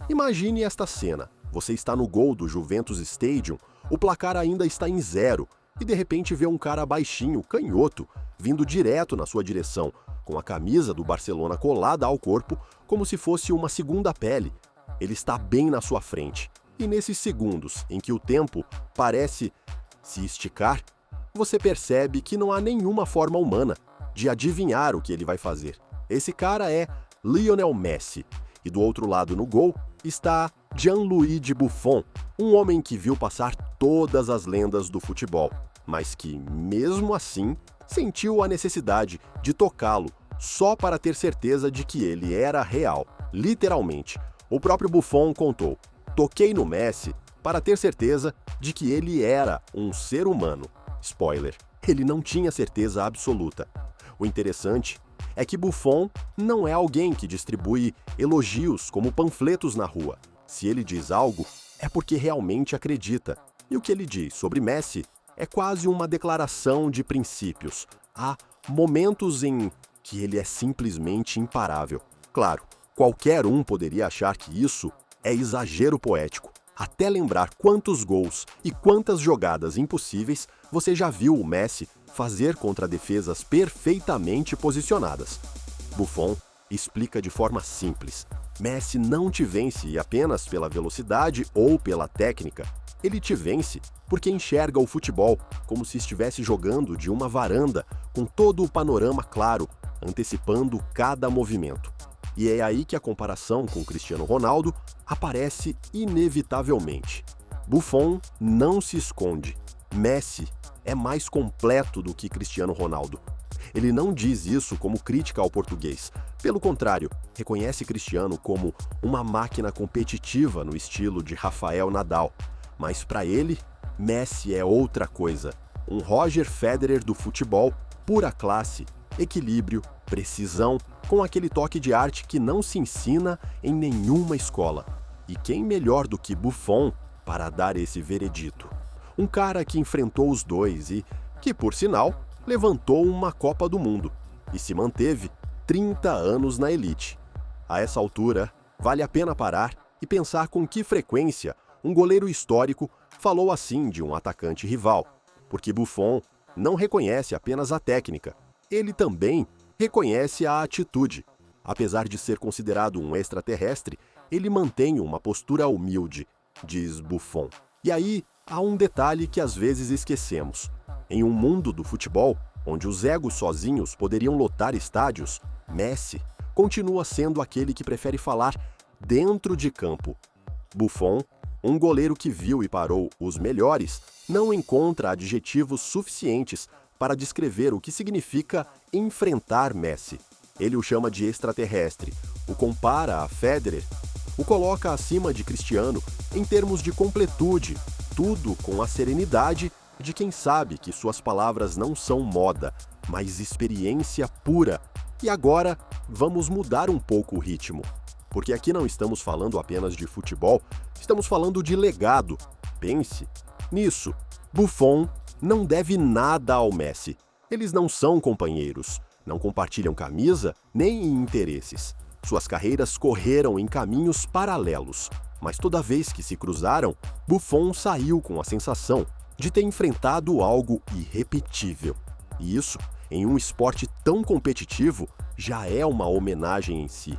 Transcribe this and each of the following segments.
Imagine esta cena. Você está no gol do Juventus Stadium, o placar ainda está em 0 e de repente vê um cara baixinho, canhoto, vindo direto na sua direção, com a camisa do Barcelona colada ao corpo, como se fosse uma segunda pele. Ele está bem na sua frente. E nesses segundos em que o tempo parece se esticar, você percebe que não há nenhuma forma humana de adivinhar o que ele vai fazer. Esse cara é Lionel Messi. E do outro lado no gol está Gianluigi Buffon, um homem que viu passar todas as lendas do futebol, mas que, mesmo assim, sentiu a necessidade de tocá-lo só para ter certeza de que ele era real. Literalmente, o próprio Buffon contou: "Toquei no Messi para ter certeza de que ele era um ser humano." Spoiler, ele não tinha certeza absoluta. O interessante é que Buffon não é alguém que distribui elogios como panfletos na rua. Se ele diz algo, é porque realmente acredita. E o que ele diz sobre Messi é quase uma declaração de princípios. Há momentos em que ele é simplesmente imparável. Claro, qualquer um poderia achar que isso é exagero poético. Até lembrar quantos gols e quantas jogadas impossíveis você já viu o Messi fazer contra defesas perfeitamente posicionadas. Buffon explica de forma simples: Messi não te vence apenas pela velocidade ou pela técnica. Ele te vence porque enxerga o futebol como se estivesse jogando de uma varanda, com todo o panorama claro, antecipando cada movimento. E é aí que a comparação com Cristiano Ronaldo aparece inevitavelmente. Buffon não se esconde. Messi é mais completo do que Cristiano Ronaldo. Ele não diz isso como crítica ao português. Pelo contrário, reconhece Cristiano como uma máquina competitiva no estilo de Rafael Nadal. Mas para ele, Messi é outra coisa. Um Roger Federer do futebol, pura classe, equilíbrio, precisão, com aquele toque de arte que não se ensina em nenhuma escola. E quem melhor do que Buffon para dar esse veredito? Um cara que enfrentou os dois e que, por sinal, levantou uma Copa do Mundo e se manteve 30 anos na elite. A essa altura, vale a pena parar e pensar com que frequência um goleiro histórico falou assim de um atacante rival, porque Buffon não reconhece apenas a técnica, ele também reconhece a atitude. Apesar de ser considerado um extraterrestre, ele mantém uma postura humilde, diz Buffon. E aí há um detalhe que às vezes esquecemos. Em um mundo do futebol, onde os egos sozinhos poderiam lotar estádios, Messi continua sendo aquele que prefere falar dentro de campo. Buffon, um goleiro que viu e parou os melhores, não encontra adjetivos suficientes para descrever o que significa enfrentar Messi. Ele o chama de extraterrestre, o compara a Federer, o coloca acima de Cristiano em termos de completude, tudo com a serenidade de quem sabe que suas palavras não são moda, mas experiência pura. E agora, vamos mudar um pouco o ritmo. Porque aqui não estamos falando apenas de futebol, estamos falando de legado. Pense nisso. Buffon não deve nada ao Messi. Eles não são companheiros, não compartilham camisa nem interesses. Suas carreiras correram em caminhos paralelos, mas toda vez que se cruzaram, Buffon saiu com a sensação de ter enfrentado algo irrepetível. E isso, em um esporte tão competitivo, já é uma homenagem em si.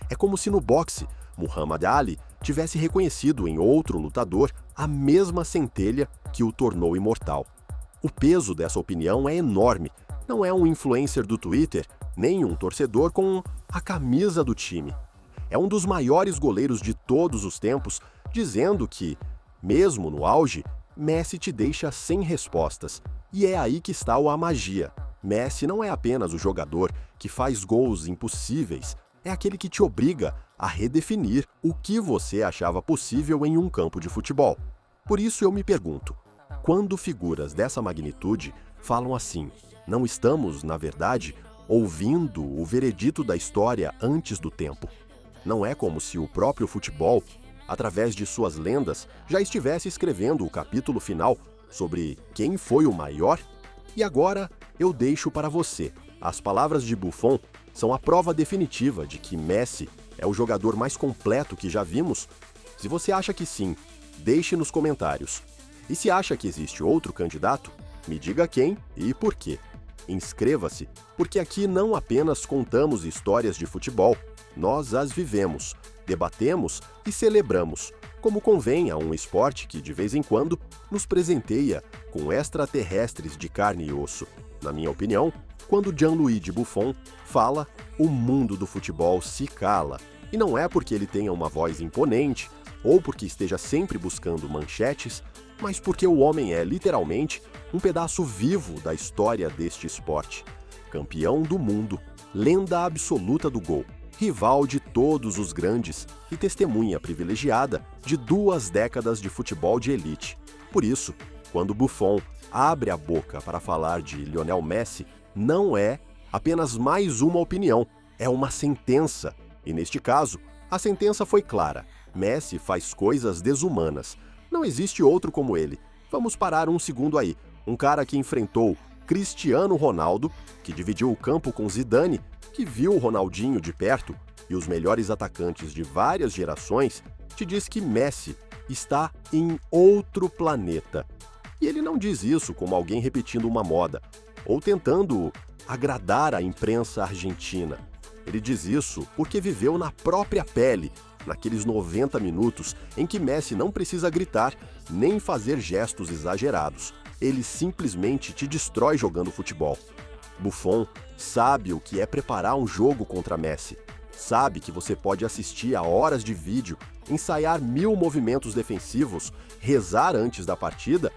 É como se no boxe, Muhammad Ali tivesse reconhecido em outro lutador a mesma centelha que o tornou imortal. O peso dessa opinião é enorme. Não é um influencer do Twitter, nem um torcedor com a camisa do time. É um dos maiores goleiros de todos os tempos, dizendo que, mesmo no auge, Messi te deixa sem respostas. E é aí que está a magia. Messi não é apenas o jogador que faz gols impossíveis, é aquele que te obriga a redefinir o que você achava possível em um campo de futebol. Por isso eu me pergunto, quando figuras dessa magnitude falam assim, não estamos, na verdade, ouvindo o veredito da história antes do tempo? Não é como se o próprio futebol, através de suas lendas, já estivesse escrevendo o capítulo final sobre quem foi o maior? E agora eu deixo para você. As palavras de Buffon são a prova definitiva de que Messi é o jogador mais completo que já vimos? Se você acha que sim, deixe nos comentários. E se acha que existe outro candidato, me diga quem e por quê. Inscreva-se, porque aqui não apenas contamos histórias de futebol, nós as vivemos, debatemos e celebramos, como convém a um esporte que, de vez em quando, nos presenteia com extraterrestres de carne e osso. Na minha opinião, quando Gianluigi Buffon fala, o mundo do futebol se cala. E não é porque ele tenha uma voz imponente, ou porque esteja sempre buscando manchetes, mas porque o homem é, literalmente, um pedaço vivo da história deste esporte. Campeão do mundo, lenda absoluta do gol, rival de todos os grandes e testemunha privilegiada de 2 décadas de futebol de elite. Por isso, quando Buffon abre a boca para falar de Lionel Messi, não é apenas mais uma opinião, é uma sentença. E neste caso, a sentença foi clara. Messi faz coisas desumanas. Não existe outro como ele. Vamos parar um segundo aí. Um cara que enfrentou Cristiano Ronaldo, que dividiu o campo com Zidane, que viu o Ronaldinho de perto, e os melhores atacantes de várias gerações, te diz que Messi está em outro planeta. E ele não diz isso como alguém repetindo uma moda, ou tentando agradar a imprensa argentina. Ele diz isso porque viveu na própria pele, naqueles 90 minutos em que Messi não precisa gritar nem fazer gestos exagerados. Ele simplesmente te destrói jogando futebol. Buffon sabe o que é preparar um jogo contra Messi. Sabe que você pode assistir a horas de vídeo, ensaiar 1000 movimentos defensivos, rezar antes da partida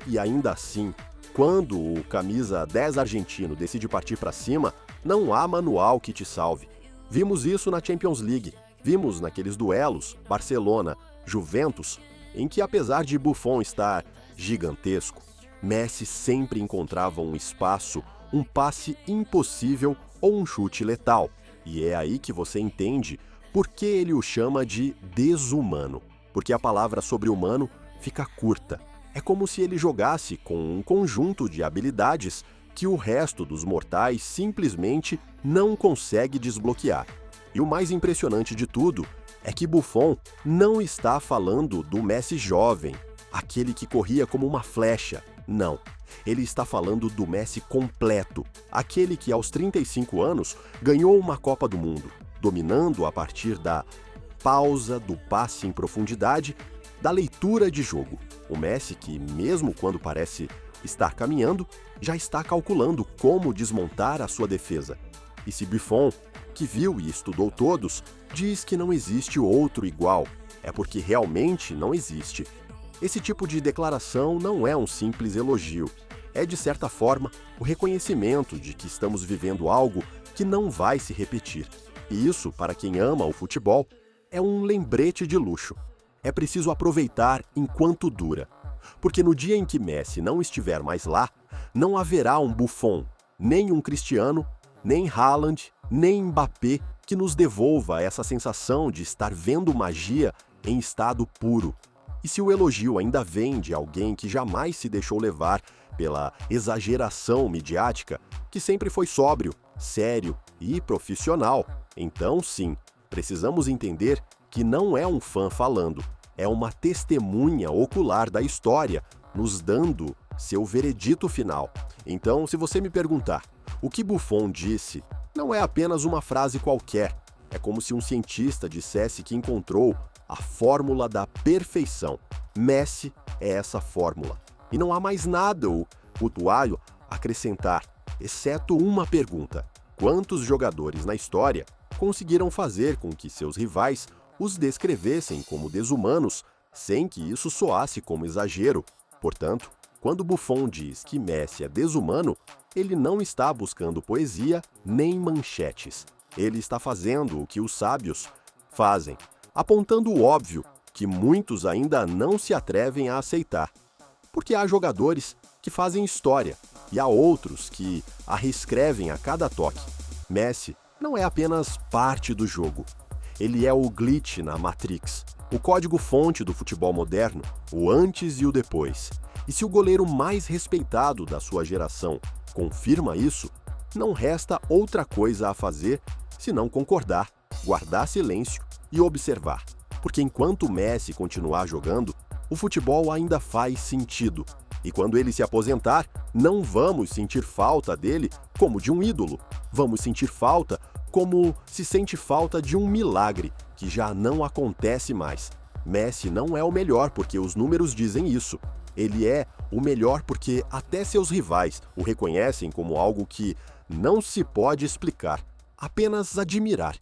e ainda assim, quando o camisa 10 argentino decide partir para cima, não há manual que te salve. Vimos isso na Champions League. Vimos naqueles duelos Barcelona, Juventus, em que apesar de Buffon estar gigantesco, Messi sempre encontrava um espaço, um passe impossível ou um chute letal. E é aí que você entende por que ele o chama de desumano. Porque a palavra sobre-humano fica curta. É como se ele jogasse com um conjunto de habilidades que o resto dos mortais simplesmente não consegue desbloquear. E o mais impressionante de tudo é que Buffon não está falando do Messi jovem, aquele que corria como uma flecha. Não, ele está falando do Messi completo, aquele que aos 35 anos ganhou uma Copa do Mundo, dominando a partir da pausa, do passe em profundidade, da leitura de jogo. O Messi que, mesmo quando parece estar caminhando, já está calculando como desmontar a sua defesa. E se Buffon, que viu e estudou todos, diz que não existe outro igual, é porque realmente não existe. Esse tipo de declaração não é um simples elogio. É, de certa forma, o reconhecimento de que estamos vivendo algo que não vai se repetir. E isso, para quem ama o futebol, é um lembrete de luxo. É preciso aproveitar enquanto dura. Porque no dia em que Messi não estiver mais lá, não haverá um Buffon, nem um Cristiano, nem Haaland, nem Mbappé que nos devolva essa sensação de estar vendo magia em estado puro. E se o elogio ainda vem de alguém que jamais se deixou levar pela exageração midiática, que sempre foi sóbrio, sério e profissional, então sim, precisamos entender que não é um fã falando, é uma testemunha ocular da história, nos dando seu veredito final. Então, se você me perguntar, o que Buffon disse não é apenas uma frase qualquer, é como se um cientista dissesse que encontrou a fórmula da perfeição. Messi é essa fórmula. E não há mais nada o usuário acrescentar, exceto uma pergunta. Quantos jogadores na história conseguiram fazer com que seus rivais os descrevessem como desumanos sem que isso soasse como exagero? Portanto, quando Buffon diz que Messi é desumano, ele não está buscando poesia nem manchetes. Ele está fazendo o que os sábios fazem, apontando o óbvio que muitos ainda não se atrevem a aceitar. Porque há jogadores que fazem história e há outros que a reescrevem a cada toque. Messi não é apenas parte do jogo. Ele é o glitch na Matrix, o código-fonte do futebol moderno, o antes e o depois. E se o goleiro mais respeitado da sua geração confirma isso, não resta outra coisa a fazer senão concordar. guardar silêncio e observar. Porque enquanto Messi continuar jogando, o futebol ainda faz sentido. E quando ele se aposentar, não vamos sentir falta dele como de um ídolo. Vamos sentir falta como se sente falta de um milagre, que já não acontece mais. Messi não é o melhor porque os números dizem isso. Ele é o melhor porque até seus rivais o reconhecem como algo que não se pode explicar, apenas admirar.